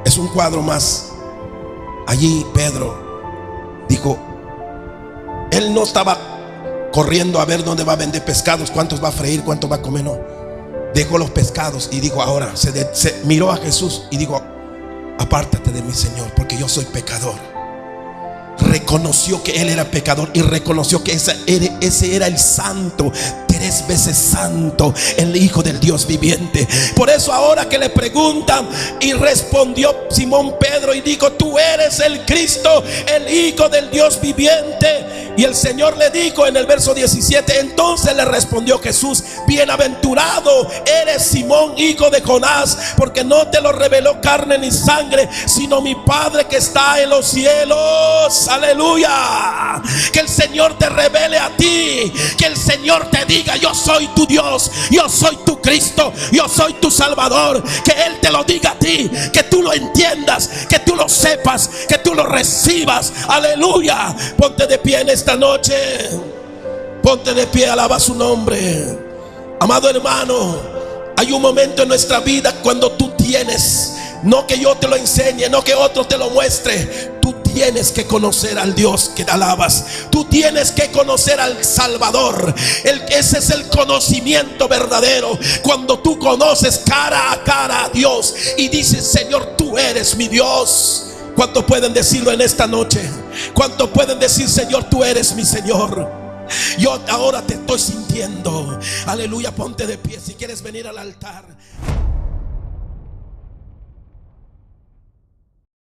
es un cuadro más. Allí Pedro dijo, él no estaba corriendo a ver dónde va a vender pescados, cuántos va a freír, cuántos va a comer, no. Dejó los pescados y dijo: ahora se miró a Jesús y dijo: apártate de mí, Señor, porque yo soy pecador. Reconoció que él era pecador y reconoció que ese era el santo, 3 veces santo, el Hijo del Dios viviente. Por eso ahora que le preguntan, y respondió Simón Pedro y dijo: tú eres el Cristo, el Hijo del Dios viviente. Y el Señor le dijo en el verso 17: entonces le respondió Jesús: bienaventurado eres Simón, hijo de Jonás, porque no te lo reveló carne ni sangre, sino mi Padre que está en los cielos. Aleluya. Que el Señor te revele a ti, que el Señor te diga: yo soy tu Dios, yo soy tu Cristo, yo soy tu Salvador. Que Él te lo diga a ti, que tú lo entiendas, que tú lo sepas, que tú lo recibas. Aleluya. Ponte de pie en esta noche, ponte de pie, alaba su nombre. Amado hermano, hay un momento en nuestra vida cuando tú tienes, no que yo te lo enseñe, no que otro te lo muestre, tú tienes que conocer al Dios que te alabas. Tú tienes que conocer al Salvador. Ese es el conocimiento verdadero. Cuando tú conoces cara a cara a Dios y dices: Señor, tú eres mi Dios. ¿Cuánto pueden decirlo en esta noche? ¿Cuánto pueden decir: Señor, tú eres mi Señor? Yo ahora te estoy sintiendo. Aleluya, ponte de pie si quieres venir al altar.